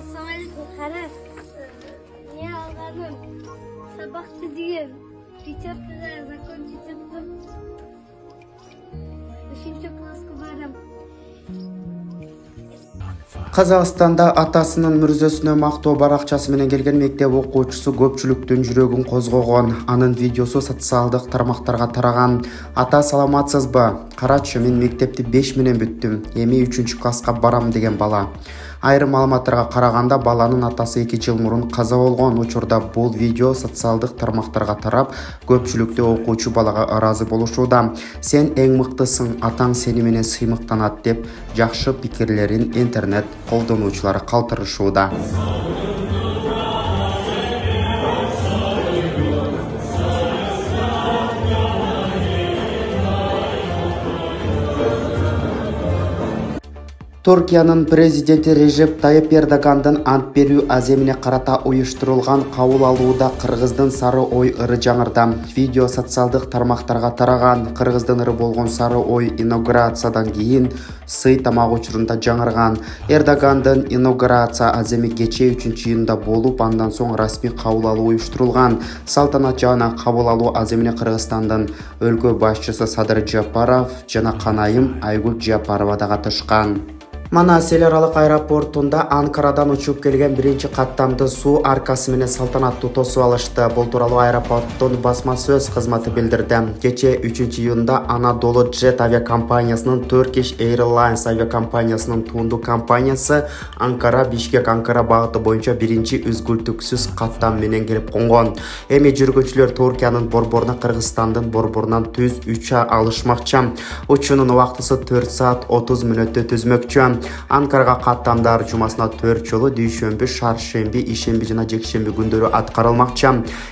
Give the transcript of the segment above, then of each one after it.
Assalamualaikum. Haras. Я алганым. Сабақты деген. Рецептіде закон рецептім. 3-ші классқа барам. Қазақстанда атасынын мүрзөсүнө мактоо баракчасы менен келген мектеп окуучусу көпчүлүктүн жүрөгүн козгогон. Анын видеосу социалдык тармактарга тараган. Ата, саламатсызбы? Карачы, мен мектепти 5 менен бүттүм. Эми 3-чү класска барам деген бала. Айрым маалыматтарга караганда баланын атасы 2 жыл мурун каза болгон. Учурда бул видео социалдык тармактарга тарап, көпчүлүктө окуучу балага ыраазы болушууда. Сен эң мыктысың, атаң сени менен сыймыктанат деп жакшы пикирлерин интернет колдонуучулары калтырышууда. Түркиянын президенти Режеп Тайып Эрдогандын ант берүү аземине карата уюштурулган кабыл алууда кыргыздын сары ой ыры жаңырда. Видео социалдык тармактарга тараган. Кыргыздын ыры болгон сары ой инаугурациядан кийин сый тамак учурунда жаңырган. Эрдогандын инаугурация аземи кечээ 3-июнда болуп, андан соң расмий кабыл алуу уюштурулган. Салтанат жана кабыл алуу аземине Кыргызстандын өлкө башчысы Садыр Жапаров жана канайым Айгүл Жапарова да катышкан. Манас эл аралык аэропортунда Анкарадан учуп келген 1-чи каттамды суу аркасы менен салтанаттуу тосуп алышты. Бул тууралуу аэропорттун басма сөз кызматы билдирди. Кечээ 3-июнда Anadolu Jet авиакомпаниясынын Turkish Airlines авиакомпаниясынын туунду компаниясы Анкара-Бишкек-Анкара багыты боюнча 1-чи үзгүлтүксүз каттам менен келип конгон. Эми жүргүнчүлөр Туркиянын борборуна Кыргызстандын борборунан түз уча алышмакчы. Учуунун убактысы 4 саат 30 мүнөттө түзмөкчү. Анкарага каттамдар жумасына 4 жолу дүйшөмбү, шаршемби, ишемби жана жекшемби күндөрү аткарылмакчы.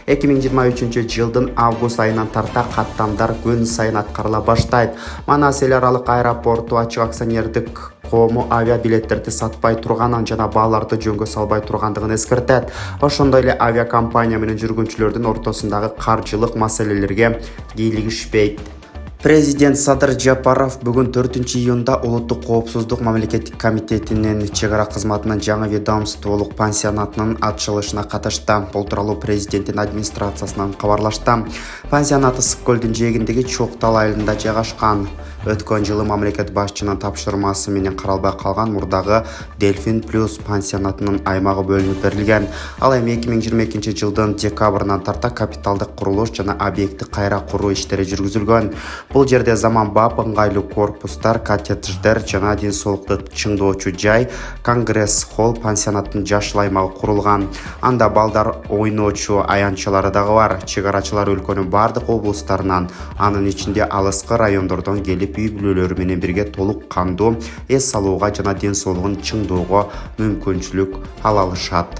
2023 жылдын август айынан тарта каттамдар күн сайын аткарыла баштайт. Манас эл аралык аэропорту ачык акционердик коому авиабилеттерди сатпай турганын жана бааларды жөнгө салбай тургандыгын эскертет. Ошондой эле авиакомпания менен жүргүнчүлөрдүн ортосундагы каржылык маселелерге кийлигишпейт. Президент Садыр Жапаров бүгүн 4-июнда Улуттук коопсуздук мамлекеттик комитетинин чек ара кызматынын жаңы ведомстволук пансионатынын ачылышына катышты. Бул тууралуу президенттин администрациясынан кабарлашты. Пансионат Ысык көлдүн жээгиндеги Чоктал айылында жайгашкан. Өткөн жылы мамлекет башчынын тапшырмасы менен каралбай калган мурдагы Дельфин Плюс пансионатынын аймагы бөлүнүп берилген. Ал эми 2022 жылдын декабрынан тарта капиталдык курулуш жана объекти кайра куруу иштери жүргүзүлгөн. Бул жерде заманбап ыңгайлуу корпустар, коттедждер жана ден соолукту чыңдоочу жай, конгресс-холл, пансионаттын жашыл аймагы курулган. Анда балдар ойноочу аянтчалары дагы бар. Чек арачылар өлкөнүн бардык облустарынан, анын ичинде алыскы райондордон келип үй бүлөлөрү менен бирге толук кандуу эс алууга жана ден соолугун чыңдоого мүмкүнчүлүк ала алышат.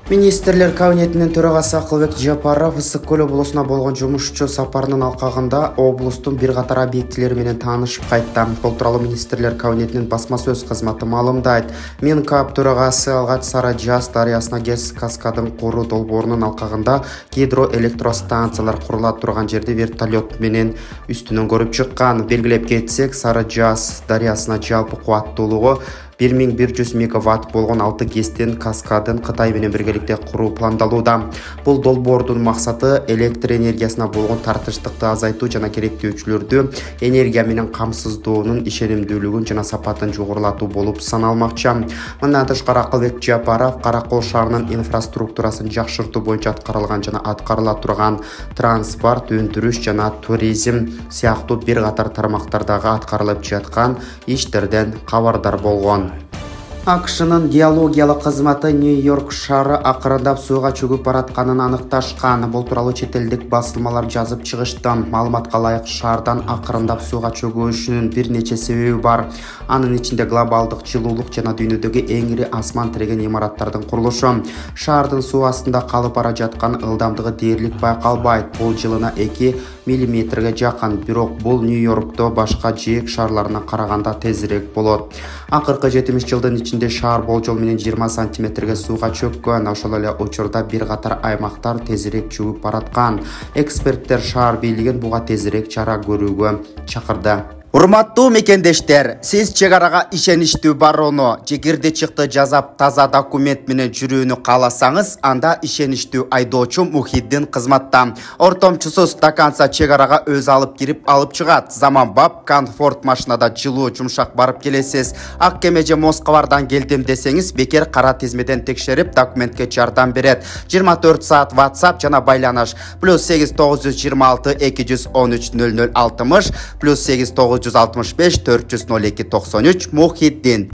Министрлер кабинетинин төрагасы Акылбек Жапаров Ысык көл облусуна болгон жумушчу сапарынын алкагында облустун бир катар объектилери менен таанышып кайтты. Бул тууралуу министрлер кабинетинин басма сөз кызматы маалымдайт. Минкап төрагасы алгач Сара Жаз дарыясына ГЭС каскадын куруу долбоорунун алкагында гидроэлектростанциялар курула турган жерди вертолет менен үстүнөн көрүп чыккан. Белгилеп кетсек, Сара Жаз дарыясына жалпы кубаттуулугу 1100 мегаватт болгон 6 ГЭСтен каскадын Кытай менен биргеликте куруу пландалууда. Бул долбоордун максаты электр энергиясына болгон тартыштыкты азайтуу жана керектөөчүлөрдү энергия менен камсыздоонун ишенимдүүлүгүн жана сапатын жогорулатуу болуп саналмакчы. Мындан тышкары Акылбек Жапаров Каракол шаарынын инфраструктурасын жакшыртуу боюнча аткарылган жана аткарыла турган транспорт, өндүрүш жана туризм сыяктуу бир катар тармактардагы аткарылып жаткан иштерден кабардар болгон. АКШнын геологиялык кызматы Нью-Йорк шаары акырындап сууга чөгүп баратканын аныкташкан. Бул тууралуу чет элдик басылмалар жазып чыгышты. Маалыматка ылайык, шаардан акырындап сууга чөгүүшүнүн бир нече себеби бар. Анын ичинде глобалдык жылуулук жана дүйнөдөгү эң ири асман тиреген имараттардын курулушу. Шаардын суу астында калып бара жаткан ылдамдыгы дээрлик байкалбайт. Бул жылына 2 миллиметрге жакын, бирок бул Нью-Йоркто башка жээк шаарларына караганда тезирээк болот. Акыркы 70 жылдын ичинде шаар болжол менен 20 сантиметрге сууга чөккөн. Ошол эле учурда бир катар аймактар тезирээк чөгүп бараткан. Эксперттер шаар бийлигин буга тезирээк чара көрүүгө чакырды. Урматтуу мекендештер, сиз чек арага ишеничтүү барууну, жекирде чыкты жазап таза документ менен жүрүүнү кааласаңыз, анда ишеничтүү айдоочу Мухиддин кызматта. Ортомчусуз до конца чек арага өз алып кирип алып чыгат. Заманбап комфорт машинада жылуу жумшак барып келесиз. Ак кеме же Москвардан келдим десеңиз, бекер кара тизмеден текшерип документке жардам берет. 24 саат WhatsApp жана байланыш +8 926 213 0060 +8 965 402 93 Мухиддин.